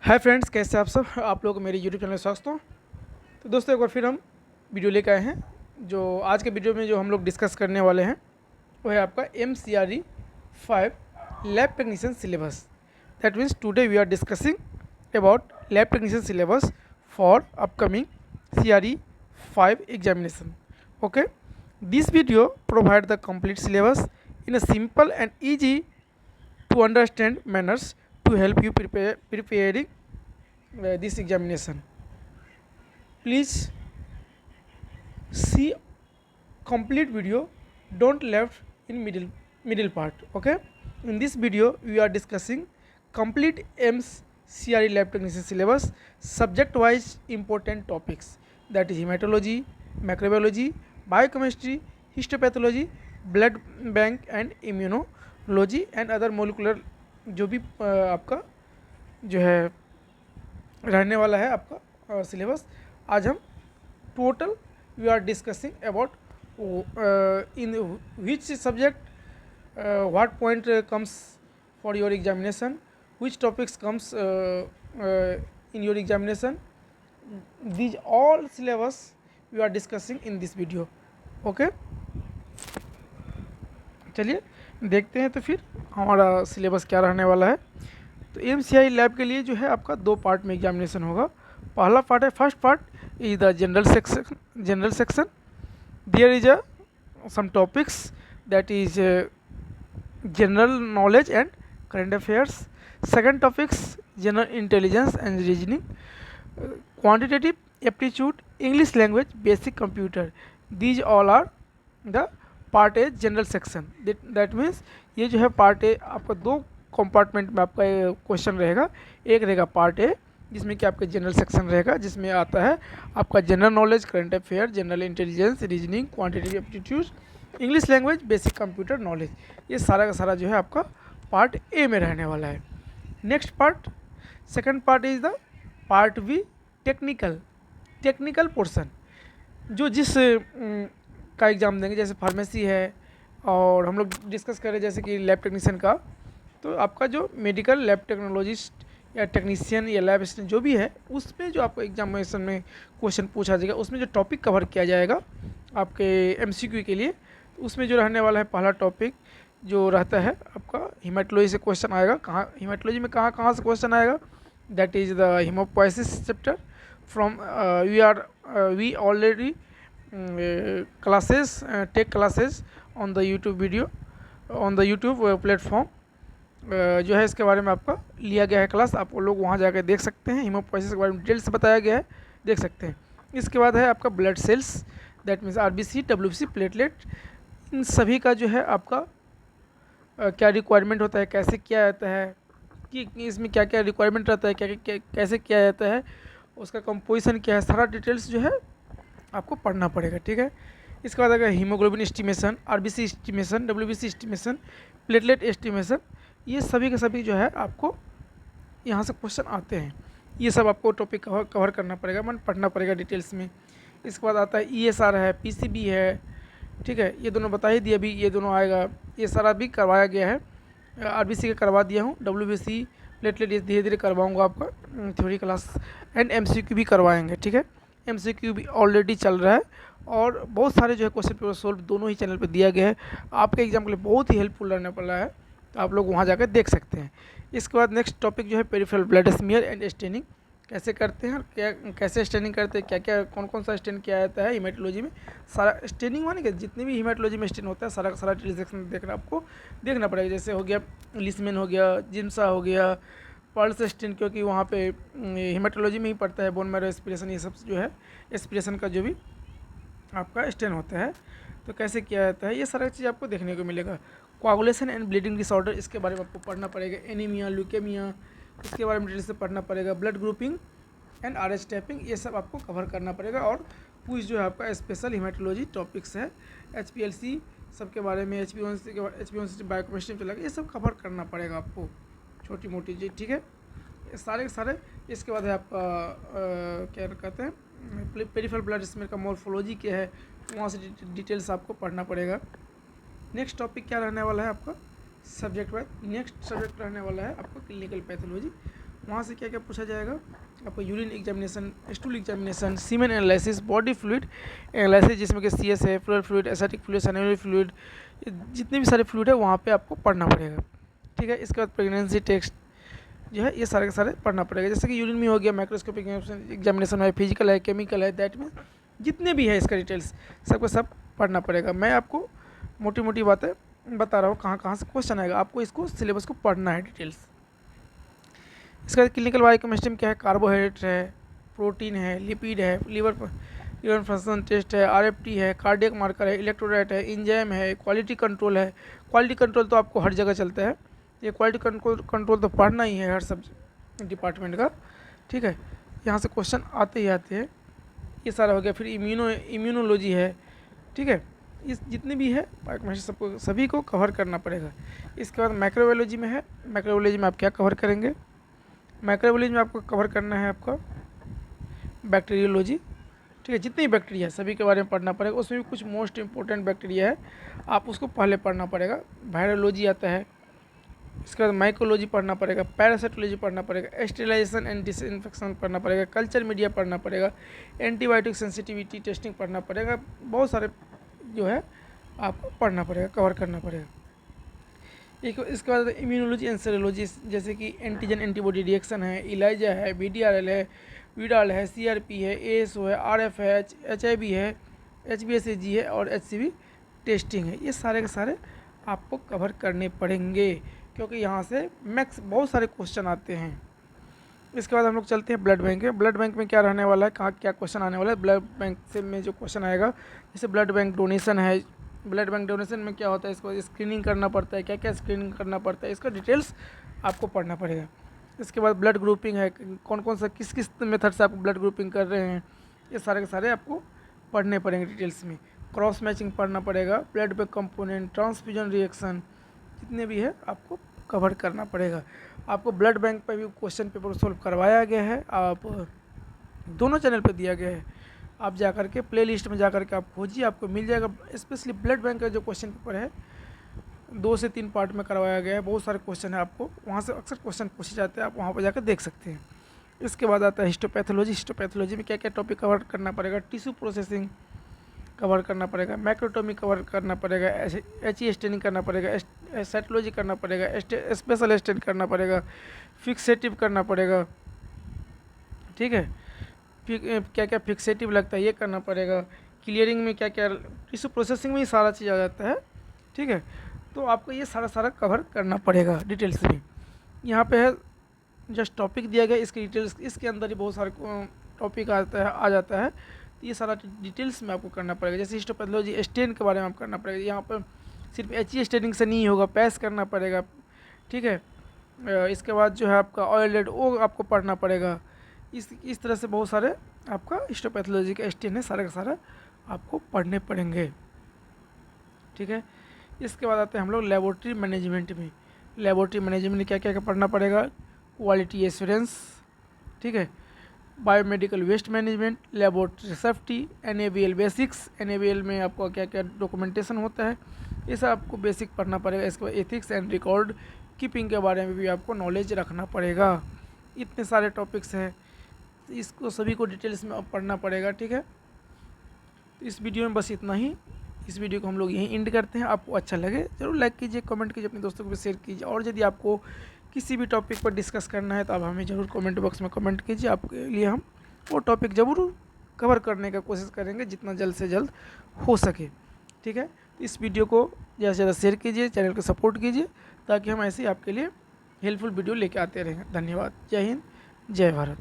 Hi friends, कैसे आप सब। आप लोग मेरे यूट्यूब चैनल में स्वागत हो। तो दोस्तों, एक बार फिर हम वीडियो लेकर आए हैं। जो आज के वीडियो में जो हम लोग डिस्कस करने वाले हैं वो है आपका MCRE 5 lab technician syllabus. That means today we are discussing about lab technician syllabus for upcoming CRE 5 examination. Okay, this video provide the complete syllabus in a simple and easy to understand manners to help you preparing this examination. Please see complete video, don't left in middle part. Okay, in this video we are discussing complete AIMS CRE lab technician syllabus subject wise important topics, that is hematology, microbiology, biochemistry, histopathology, blood bank and immunology and other molecular जो भी आपका जो है रहने वाला है आपका syllabus. आज हम total we are discussing about in which subject what point comes for your examination, which topics comes in your examination, these all syllabus we are discussing in this video. Okay, चलिए देखते हैं तो फिर हमारा syllabus क्या रहने वाला है। तो MCRE लैब के लिए जो है आपका दो पार्ट में एग्जामिनेशन होगा। पहला पार्ट है, first part is the general section. There is a some topics that is general knowledge and current affairs. Second topics general intelligence and reasoning, quantitative aptitude, English language, basic computer. These all are the part A general section. That means ये जो है part A आपका दो compartment में आपका question रहेगा। एक रहेगा पार्ट ए जिसमें कि आपका जनरल सेक्शन रहेगा, जिसमें आता है आपका general knowledge, current affair, general intelligence, reasoning, quantitative aptitude, English language, basic computer knowledge. ये सारा का सारा जो है आपका पार्ट ए में रहने वाला है। Next part, second part is the part B, technical portion. जो जिस का एग्ज़ाम देंगे, जैसे फार्मेसी है और हम लोग डिस्कस करें जैसे कि लैब टेक्नीशियन का, तो आपका जो मेडिकल लैब टेक्नोलॉजिस्ट या टेक्नीशियन या लैब असिस्टेंट जो भी है, उसमें जो आपको एग्जामिनेशन में क्वेश्चन पूछा जाएगा, उसमें जो टॉपिक कवर किया जाएगा आपके MCQ के लिए, तो उसमें जो रहने वाला है पहला टॉपिक जो रहता है आपका हीमेटोलॉजी से क्वेश्चन आएगा। कहाँ हीमेटोलॉजी में कहाँ से क्वेश्चन आएगा, that is the haemopoiesis chapter from we already classes take classes on the YouTube video, on the YouTube platform जो है इसके बारे में आपका लिया गया है क्लास। आप लोग वहाँ जाकर देख सकते हैं, हीमोपोएसिस के बारे में डिटेल से बताया गया है, देख सकते हैं। इसके बाद है आपका blood cells, that means RBC, WBC, platelet. इन सभी का जो है आपका क्या रिक्वायरमेंट होता है, कैसे किया जाता है, कि इसमें क्या क्या रिक्वायरमेंट रहता है, कैसे किया जाता है, उसका कंपोजिशन क्या है, सारा डिटेल्स जो है आपको पढ़ना पड़ेगा। ठीक है, इसके बाद अगर haemoglobin estimation, RBC estimation, WBC estimation, platelet estimation, ये सभी के सभी जो है आपको यहाँ से क्वेश्चन आते हैं। ये सब आपको टॉपिक कवर करना पड़ेगा, मन पढ़ना पड़ेगा डिटेल्स में। इसके बाद आता है ESR है, PCB है। ठीक है, ये दोनों बता ही दिए, अभी ये दोनों आएगा, ये सारा भी करवाया गया है। RBC का करवा दिया हूँ, WBC, प्लेटलेट ये धीरे धीरे करवाऊँगा आपका थ्योरी क्लास, एंड MCQ भी करवाएंगे। ठीक है, MCQ भी ऑलरेडी चल रहा है और बहुत सारे जो है क्वेश्चन पेपर सोल्व दोनों ही चैनल पे दिया गया है। आपके एग्जाम के लिए बहुत ही हेल्पफुल रहने वाला है, तो आप लोग वहाँ जाकर देख सकते हैं। इसके बाद नेक्स्ट टॉपिक जो है peripheral blood smear and staining, कैसे करते हैं, क्या कैसे स्टेनिंग करते हैं, क्या क्या कौन सा स्टेन किया जाता है हीमेटोलॉजी में। सारा स्टेनिंग माने कि जितने भी हीमेटोलॉजी में स्टेन होता है सारा का सारा डिटेल्स देखना पड़ेगा। जैसे हो गया लिस्मेन, हो गया जिम्सा, हो गया पल्स स्टेन, क्योंकि वहाँ पे हीमेटोलॉजी में ही पड़ता है। बोन मैरो एस्पिरेशन, ये सब जो है एस्पिरेशन का जो भी आपका स्टेन होता है, तो कैसे किया जाता है, ये सारा चीज़ आपको देखने को मिलेगा। कोआगुलेशन एंड ब्लीडिंग डिसऑर्डर, इसके बारे में आपको पढ़ना पड़ेगा। एनीमिया, ल्यूकेमिया, इसके बारे में डिटेल से पढ़ना पड़ेगा। Blood grouping and RH tapping, ये सब आपको कवर करना पड़ेगा। और कुछ जो है आपका स्पेशल हीमेटोलॉजी टॉपिक्स है, HPLC सबके बारे में, HbA1c बायोकेमिस्ट्री में चला गया, ये सब कवर करना पड़ेगा आपको, छोटी मोटी चीज़। ठीक है, ये सारे के सारे। इसके बाद है आपका क्या कहते हैं पेरिफेरल ब्लड स्मीयर का मॉर्फोलॉजी क्या है, वहाँ से डिटेल्स आपको पढ़ना पड़ेगा। नेक्स्ट टॉपिक क्या रहने वाला है आपका सब्जेक्ट वाइज, नेक्स्ट सब्जेक्ट रहने वाला है आपका क्लिनिकल पैथोलॉजी। वहाँ से क्या क्या पूछा जाएगा आपको, urine examination, stool examination, semen analysis, body fluid analysis जिसमें कि CS है, pleural fluid, ascitic fluid, sanitary fluid, जितने भी सारे फ्लूइड है वहाँ पे आपको पढ़ना पड़ेगा। ठीक है, इसके बाद प्रेगनेंसी टेस्ट जो है ये सारे के सारे पढ़ना पड़ेगा। जैसे कि यूरिन में हो गया, माइक्रोस्कोपिक एग्जामिनेशन है, फिजिकल है, केमिकल है, दैट में जितने भी है इसका डिटेल्स सबको सब पढ़ना पड़ेगा। मैं आपको मोटी मोटी बातें बता रहा हूँ कहाँ कहाँ से क्वेश्चन आएगा, आपको इसको सिलेबस को पढ़ना है डिटेल्स। इसका क्लिनिकल बायोकेमिस्ट्री में क्या है, कार्बोहाइड्रेट है, प्रोटीन है, लिपिड है, लीवर फंक्शन टेस्ट है, RFT है, कार्डियक मार्कर है, इलेक्ट्रोलाइट है, इंजाइम है, क्वालिटी कंट्रोल है। क्वालिटी कंट्रोल तो आपको हर जगह चलता है, ये क्वालिटी कंट्रोल तो पढ़ना ही है हर सब डिपार्टमेंट का। ठीक है, यहाँ से क्वेश्चन आते ही आते हैं। ये सारा हो गया। फिर इम्यूनोलॉजी है। ठीक है, इस जितने भी है बायोकेमिस्ट्री सबको सभी को कवर करना पड़ेगा। इसके बाद माइक्रोबायोलॉजी में है, माइक्रोबायोलॉजी में आप क्या कवर करेंगे, माइक्रोबायोलॉजी में आपको कवर करना है आपका बैक्टीरियोलॉजी। ठीक है, जितने भी बैक्टीरिया है सभी के बारे में पढ़ना पड़ेगा। उसमें भी कुछ मोस्ट इंपॉर्टेंट बैक्टीरिया है, आप उसको पहले पढ़ना पड़ेगा। वायरोलॉजी आता है, इसके बाद माइकोलॉजी पढ़ना पड़ेगा, पैरासाइटोलॉजी पढ़ना पड़ेगा, स्टेरिलाइजेशन एंड डिसइंफेक्शन पढ़ना पड़ेगा, कल्चर मीडिया पढ़ना पड़ेगा, एंटीबायोटिक सेंसिटिविटी टेस्टिंग पढ़ना पड़ेगा। बहुत सारे जो है आपको पढ़ना पड़ेगा, कवर करना पड़ेगा। एक इसके बाद इम्यूनोलॉजी एंड सेरोलॉजी, जैसे कि एंटीजन एंटीबॉडी रिएक्शन है, इलाइजा है, VDRL है, विडाल है, CRP है, ASO है, RF है, HIV है, HBsAg है और HCV टेस्टिंग है। ये सारे के सारे आपको कवर करने पड़ेंगे, क्योंकि यहाँ से मैक्स बहुत सारे क्वेश्चन आते हैं। इसके बाद हम लोग चलते हैं ब्लड बैंक में। ब्लड बैंक में क्या रहने वाला है, कहाँ क्या क्वेश्चन आने वाला है। ब्लड बैंक से में जो क्वेश्चन आएगा, जैसे ब्लड बैंक डोनेशन है, ब्लड बैंक डोनेशन में क्या होता है, इसको स्क्रीनिंग करना पड़ता है, क्या क्या स्क्रीनिंग करना पड़ता है, इसका डिटेल्स आपको पढ़ना पड़ेगा। इसके बाद ब्लड ग्रुपिंग है, कौन कौन सा किस किस मेथड से आप ब्लड ग्रुपिंग कर रहे हैं, ये सारे के सारे आपको पढ़ने पड़ेंगे डिटेल्स में। क्रॉस मैचिंग पढ़ना पड़ेगा, blood bank component, transfusion reaction, जितने भी है आपको कवर करना पड़ेगा। आपको ब्लड बैंक पे भी क्वेश्चन पेपर सॉल्व करवाया गया है, आप दोनों चैनल पे दिया गया है। आप जा कर के प्ले लिस्ट में जा कर के आप खोजिए, आपको मिल जाएगा। स्पेशली ब्लड बैंक का जो क्वेश्चन पेपर है 2 से 3 पार्ट में करवाया गया है, बहुत सारे क्वेश्चन है, आपको वहाँ से अक्सर क्वेश्चन पूछे जाते हैं, आप वहाँ पर जाकर देख सकते हैं। इसके बाद आता है हिस्टोपैथोलॉजी। हिस्टोपैथोलॉजी में क्या क्या टॉपिक कवर करना पड़ेगा, टिश्यू प्रोसेसिंग कवर करना पड़ेगा, मैक्रोटोमी कवर करना पड़ेगा, HE स्टेनिंग करना पड़ेगा, साइटोलॉजी करना पड़ेगा, स्पेशल स्टेन करना पड़ेगा, फिक्सेटिव करना पड़ेगा। ठीक है, क्या क्या फिक्सेटिव लगता है ये करना पड़ेगा। क्लियरिंग में क्या क्या, टिश्यू प्रोसेसिंग में ही सारा चीज़ आ जाता है। ठीक है, तो आपको ये सारा कवर करना पड़ेगा डिटेल्स में। यहाँ पे है जस्ट टॉपिक दिया गया, इसके डिटेल्स इसके अंदर ही बहुत सारे टॉपिक आ जाता है। तो ये सारा डिटेल्स में आपको करना पड़ेगा। जैसे हिस्टोपैथोलॉजी स्टेन के बारे में आप करना पड़ेगा, यहाँ पर सिर्फ HE स्टेनिंग से नहीं होगा, पैस करना पड़ेगा। ठीक है, इसके बाद जो है आपका ऑयल रेड वो आपको पढ़ना पड़ेगा। इस तरह से बहुत सारे आपका हिस्टोपैथोलॉजी का स्टेन है, सारा का सारा आपको पढ़ने पड़ेंगे। ठीक है, इसके बाद आते हैं हम लोग लेबोरेटरी मैनेजमेंट में। लेबोरेटरी मैनेजमेंट में क्या क्या पढ़ना पड़ेगा, क्वालिटी एश्योरेंस, ठीक है, biomedical waste management, laboratory safety, NABL basics, NABL में आपको क्या क्या डॉक्यूमेंटेशन होता है ये सब आपको बेसिक पढ़ना पड़ेगा। इसके बाद एथिक्स एंड रिकॉर्ड कीपिंग के बारे में भी आपको नॉलेज रखना पड़ेगा। इतने सारे टॉपिक्स हैं, इसको सभी को डिटेल्स में पढ़ना पड़ेगा। ठीक है, तो इस वीडियो में बस इतना ही। इस वीडियो को हम लोग यहीं एंड करते हैं। आपको अच्छा लगे ज़रूर लाइक कीजिए, कमेंट कीजिए, अपने दोस्तों को भी शेयर कीजिए। और यदि आपको किसी भी टॉपिक पर डिस्कस करना है तो आप हमें ज़रूर कमेंट बॉक्स में कमेंट कीजिए। आपके लिए हम वो टॉपिक ज़रूर कवर करने का कोशिश करेंगे जितना जल्द से जल्द हो सके। ठीक है, इस वीडियो को ज़्यादा से ज़्यादा शेयर कीजिए, चैनल को सपोर्ट कीजिए, ताकि हम ऐसे ही आपके लिए हेल्पफुल वीडियो लेके आते रहें। धन्यवाद। जय हिंद, जय भारत।